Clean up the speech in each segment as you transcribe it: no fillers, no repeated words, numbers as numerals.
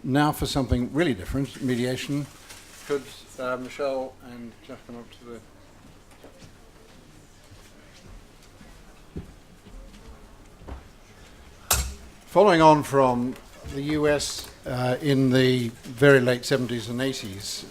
Now for something really different, mediation. Could Michelle and Geoff come up to the... Following on from the US in the very late 70s and 80s,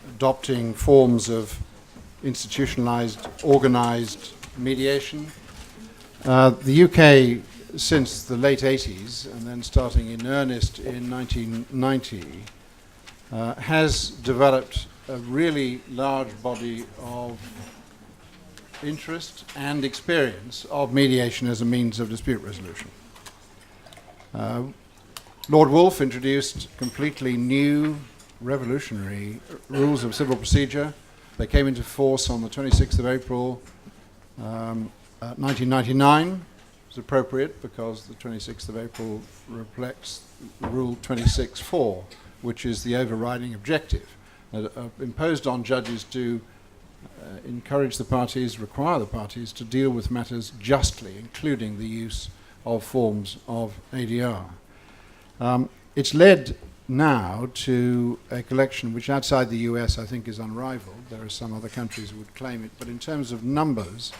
adopting forms of institutionalized, organized mediation, the UK, since the late 80s, and then starting in earnest in 1990, has developed a really large body of interest and experience of mediation as a means of dispute resolution. Lord Woolf introduced completely new, revolutionary rules of civil procedure. They came into force on the 26th of April 1999. It's appropriate because the 26th of April reflects Rule 26.4, which is the overriding objective imposed on judges to encourage the parties, require the parties to deal with matters justly, including the use of forms of ADR. It's led now to a collection which outside the US I think is unrivaled. There are some other countries who would claim it, but in terms of numbers,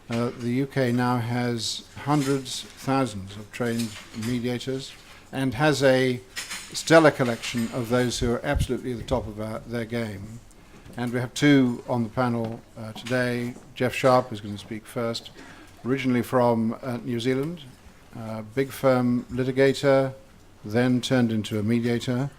the UK now has hundreds, thousands of trained mediators and has a stellar collection of those who are absolutely at the top of their game. And we have two on the panel today. Geoff Sharp is going to speak first, originally from New Zealand, big firm litigator, then turned into a mediator.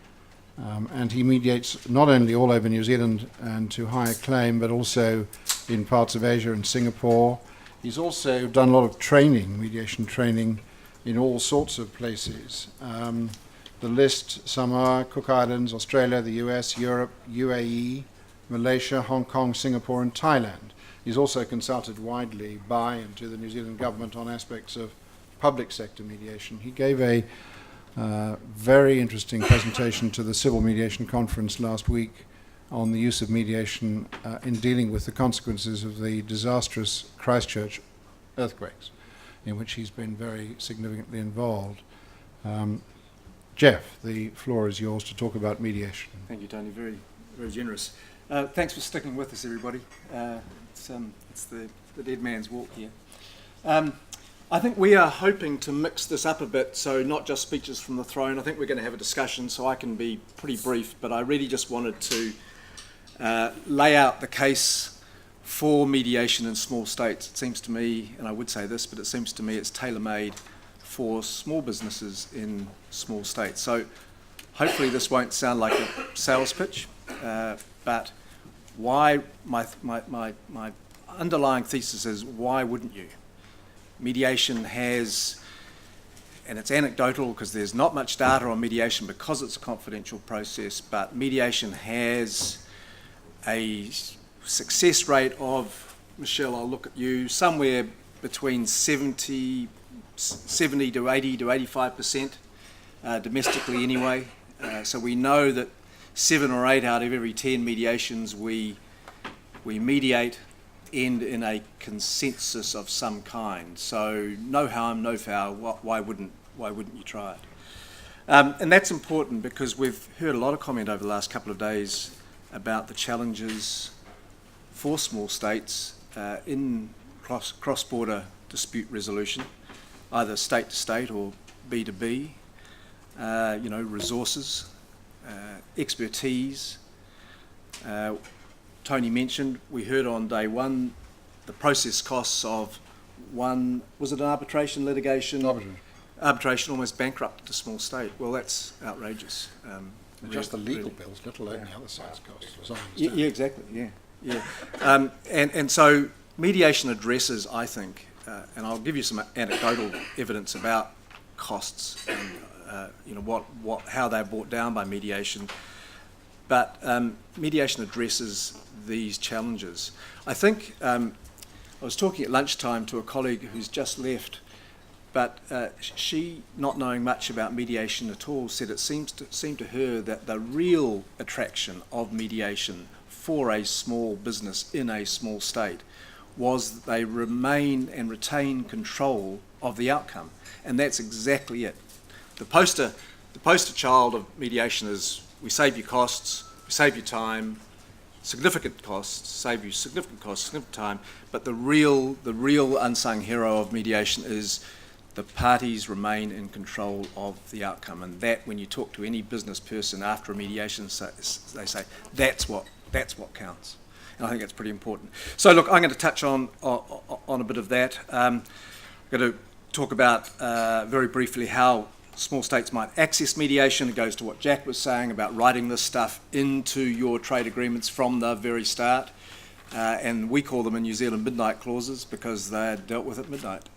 And he mediates not only all over New Zealand and to high acclaim, but also in parts of Asia and Singapore. He's also done a lot of training, mediation training, in all sorts of places. The list, Samoa, Cook Islands, Australia, the US, Europe, UAE, Malaysia, Hong Kong, Singapore, and Thailand. He's also consulted widely by and to the New Zealand government on aspects of public sector mediation. He gave a very interesting presentation to the Civil Mediation Conference last week on the use of mediation in dealing with the consequences of the disastrous Christchurch earthquakes, in which he's been very significantly involved. Geoff, the floor is yours to talk about mediation. Thank you, Tony. Very, very generous. Thanks for sticking with us, everybody. It's the dead man's walk here. I think we are hoping to mix this up a bit, so not just speeches from the throne. I think we're going to have a discussion, so I can be pretty brief, but I really just wanted to lay out the case for mediation in small states. It seems to me, and I would say this, but it seems to me it's tailor-made for small businesses in small states. So hopefully this won't sound like a sales pitch, but why my underlying thesis is, why wouldn't you? Mediation has, and it's anecdotal because there's not much data on mediation because it's a confidential process, but mediation has a success rate of, Michelle, I'll look at you, somewhere between 70 to 80 to 85% domestically anyway. So we know that 7 or 8 out of every 10 mediations we mediate end in a consensus of some kind. So no harm, no foul. Why wouldn't you try it? And that's important because we've heard a lot of comment over the last couple of days about the challenges for small states in cross-border dispute resolution, either state to state or B2B. Resources, expertise. Tony mentioned, we heard on day one, the process costs of one, was it an arbitration litigation? Arbitration almost bankrupted a small state. Well, that's outrageous. Just the legal bills, let alone the other side's costs. Yeah, exactly, yeah. And so mediation addresses, I think, and I'll give you some anecdotal evidence about costs and how they're brought down by mediation. But mediation addresses these challenges. I think I was talking at lunchtime to a colleague who's just left, but she, not knowing much about mediation at all, said it seemed to her that the real attraction of mediation for a small business in a small state was that they remain and retain control of the outcome. And that's exactly it. The poster the poster child of mediation is we save you costs, we save you time, significant costs, save you significant costs, significant time, but the real unsung hero of mediation is the parties remain in control of the outcome, and that, when you talk to any business person after a mediation, they say that's what counts, and I think that's pretty important. So look, I'm going to touch on a bit of that. I'm going to talk about very briefly how small states might access mediation. It goes to what Jack was saying about writing this stuff into your trade agreements from the very start, and we call them in New Zealand midnight clauses because they're dealt with at midnight.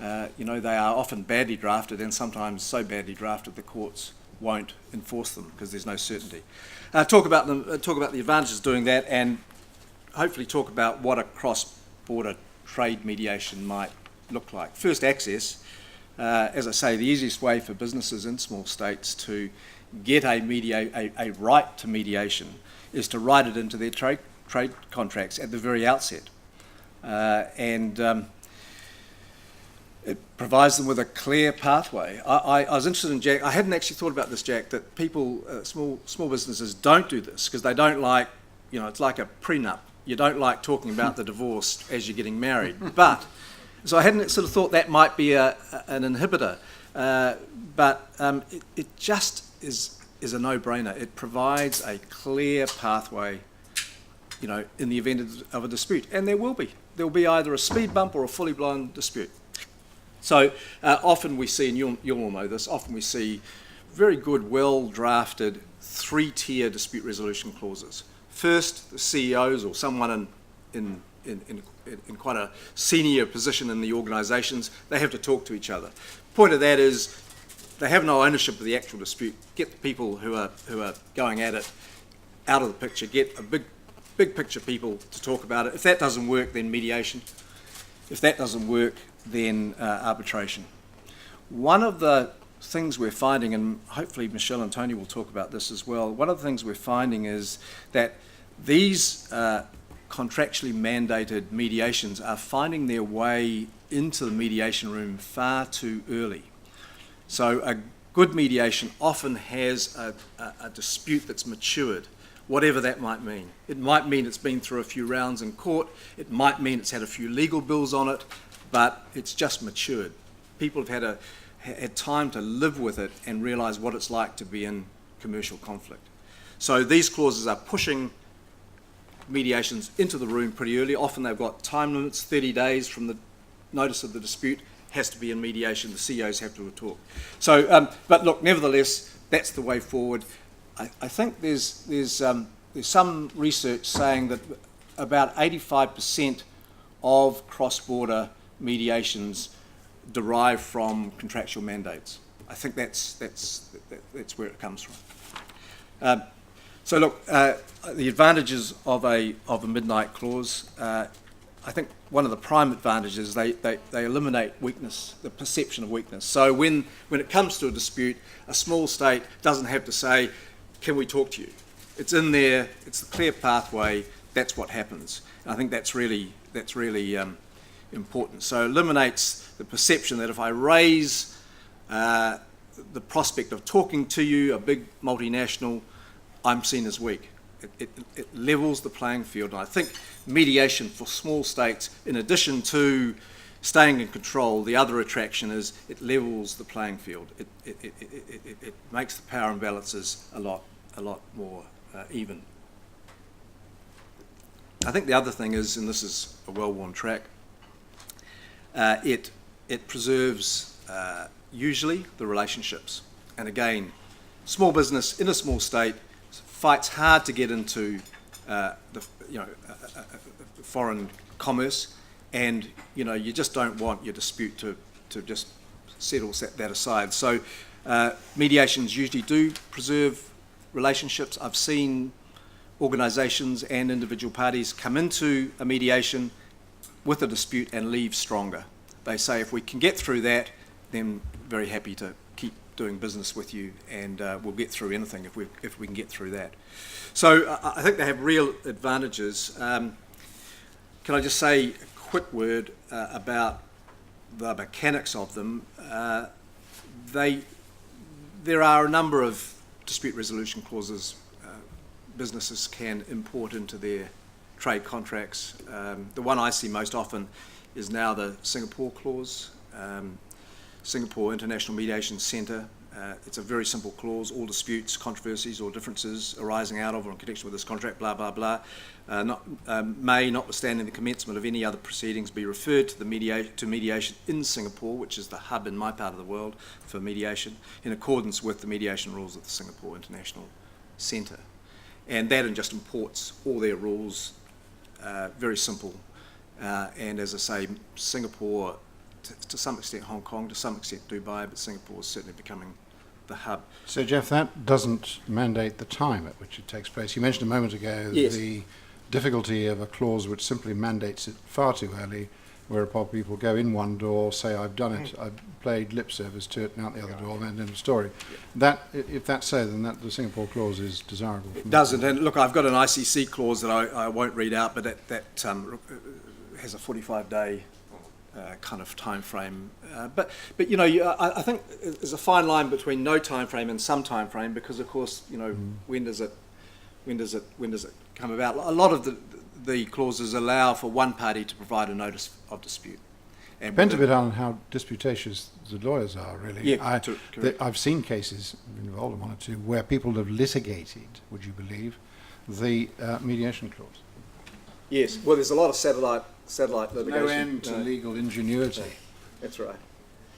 They are often badly drafted, and sometimes so badly drafted the courts won't enforce them because there's no certainty. Talk about the advantages of doing that, and hopefully talk about what a cross-border trade mediation might look like. First, access. As I say, the easiest way for businesses in small states to get a right to mediation is to write it into their trade contracts at the very outset. It provides them with a clear pathway. I was interested in, Jack, I hadn't actually thought about this, Jack, that people, small businesses don't do this because they don't like, it's like a prenup. You don't like talking about the divorce as you're getting married. So I hadn't sort of thought that might be an inhibitor. But it just is a no-brainer. It provides a clear pathway, in the event of a dispute. And there will be. There will be either a speed bump or a fully blown dispute. So often we see, and you'll all know this, often we see very good, well-drafted, three-tier dispute resolution clauses. First, the CEOs or someone in quite a senior position in the organisations, they have to talk to each other. Point of that is they have no ownership of the actual dispute. Get the people who are going at it out of the picture. Get a big picture people to talk about it. If that doesn't work, then mediation. If that doesn't work, then arbitration. One of the things we're finding, and hopefully Michelle and Tony will talk about this as well, one of the things we're finding is that these contractually mandated mediations are finding their way into the mediation room far too early. So a good mediation often has a dispute that's matured, whatever that might mean. It might mean it's been through a few rounds in court, it might mean it's had a few legal bills on it, but it's just matured. People have had time to live with it and realise what it's like to be in commercial conflict. So these clauses are pushing mediations into the room pretty early. Often they've got time limits, 30 days from the notice of the dispute, has to be in mediation, the CEOs have to talk. So, but look, nevertheless, that's the way forward. I think there's some research saying that about 85% of cross-border mediations derive from contractual mandates. I think that's where it comes from. So look, the advantages of a midnight clause. I think one of the prime advantages, they eliminate weakness, the perception of weakness. So when it comes to a dispute, a small state doesn't have to say, "Can we talk to you?" It's in there. It's the clear pathway. That's what happens. And I think that's really important. So it eliminates the perception that if I raise the prospect of talking to you, a big multinational, I'm seen as weak. It levels the playing field. And I think mediation for small states, in addition to staying in control, the other attraction is it levels the playing field. It makes the power imbalances a lot more even. I think the other thing is, and this is a well-worn track, it preserves usually the relationships. And again, small business in a small state fights hard to get into foreign commerce, and you just don't want your dispute to just settle that aside. So mediations usually do preserve relationships. I've seen organisations and individual parties come into a mediation with a dispute and leave stronger. They say, if we can get through that, then very happy to keep doing business with you, and we'll get through anything if we can get through that. So I think they have real advantages. Can I just say a quick word about the mechanics of them? They there are a number of dispute resolution clauses businesses can import into their trade contracts. The one I see most often is now the Singapore clause, Singapore International Mediation Centre. It's a very simple clause: all disputes, controversies or differences arising out of or in connection with this contract, blah, blah, blah, may, notwithstanding the commencement of any other proceedings, be referred to mediation in Singapore, which is the hub in my part of the world for mediation, in accordance with the mediation rules of the Singapore International Centre. And that just imports all their rules, very simple. And as I say, Singapore, to some extent Hong Kong, to some extent Dubai, but Singapore is certainly becoming the hub. So, Geoff, that doesn't mandate the time at which it takes place. You mentioned a moment ago the difficulty of a clause which simply mandates it far too early, whereupon people go in one door, say, I've done it, I've played lip service to it, and out the other door, and then end of story. That, if that's so, then the Singapore clause is desirable. It doesn't. And look, I've got an ICC clause that I won't read out, but that has a 45-day kind of time frame. But you know, I think there's a fine line between no time frame and some time frame, because of course, you know, when does it come about? A lot of the clauses allow for one party to provide a notice of dispute. And depends a bit on how disputatious the lawyers are, really. Yeah, I've seen cases, been involved in one or two, where people have litigated, would you believe, the mediation clause. Yes, well, there's a lot of satellite litigation. No end to legal ingenuity. That's right.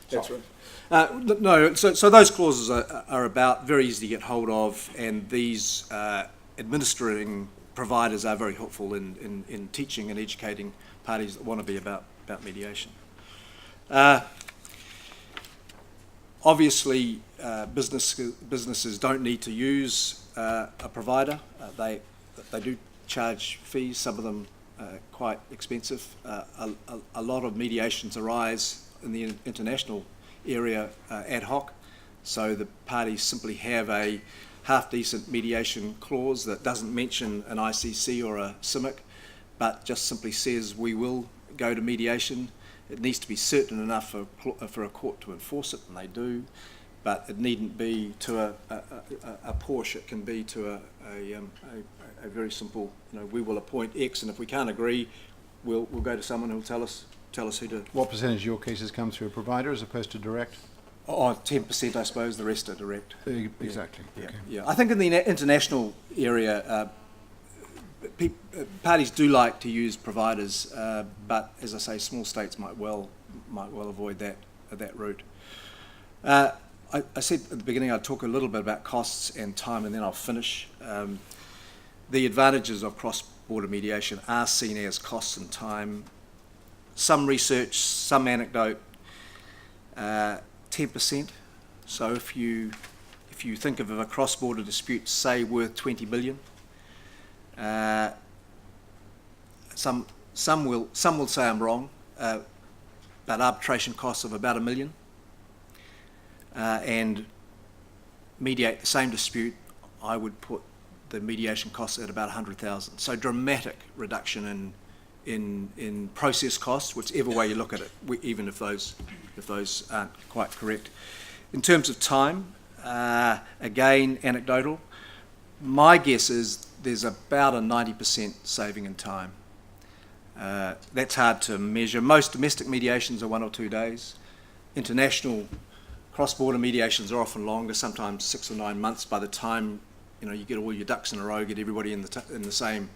That's right. No, so those clauses are about very easy to get hold of, and these administering providers are very helpful in teaching and educating parties that want to be about mediation. Obviously, businesses don't need to use a provider. They do charge fees, some of them quite expensive. A lot of mediations arise in the international area ad hoc, so the parties simply have a half-decent mediation clause that doesn't mention an ICC or a CIMIC, but just simply says we will go to mediation. It needs to be certain enough for a court to enforce it, and they do, but it needn't be to a Porsche. It can be to a very simple, you know, we will appoint X, and if we can't agree, we'll go to someone who'll tell us who to. What percentage of your cases come through a provider as opposed to direct? 10%, I suppose. The rest are direct. Exactly. Yeah. Okay. Yeah. I think in the international area, parties do like to use providers, but as I say, small states might well avoid that route. I said at the beginning I'd talk a little bit about costs and time, and then I'll finish. The advantages of cross-border mediation are seen as costs and time. Some research, some anecdote, 10%. So if you think of a cross-border dispute, say worth 20 billion, some will say I'm wrong, but arbitration costs of about $1 million, and mediate the same dispute, I would put the mediation costs at about 100,000. So dramatic reduction in process costs, whichever way you look at it, even if those aren't quite correct. In terms of time, again, anecdotal. My guess is there's about a 90% saving in time. That's hard to measure. Most domestic mediations are 1 or 2 days. International cross-border mediations are often longer, sometimes 6 or 9 months by the time you get all your ducks in a row, get everybody in the same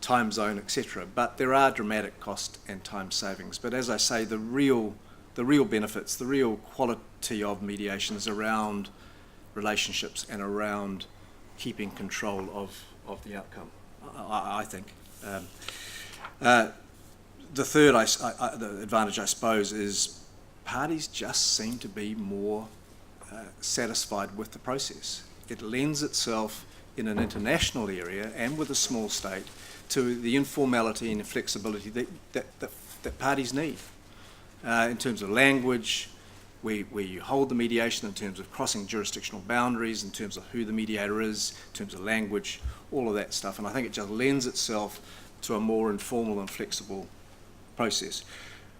time zone, etc. But there are dramatic cost and time savings. But as I say, the real benefits, the real quality of mediation is around relationships and around keeping control of the outcome, I think. The third the advantage, I suppose, is parties just seem to be more satisfied with the process. It lends itself in an international area and with a small state to the informality and flexibility that parties need in terms of language, where you hold the mediation, in terms of crossing jurisdictional boundaries, in terms of who the mediator is, in terms of language, all of that stuff. And I think it just lends itself to a more informal and flexible process.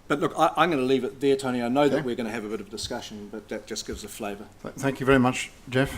But look, I'm going to leave it there, Tony. I know that Okay. we're going to have a bit of discussion, but that just gives a flavour. Thank you very much, Geoff.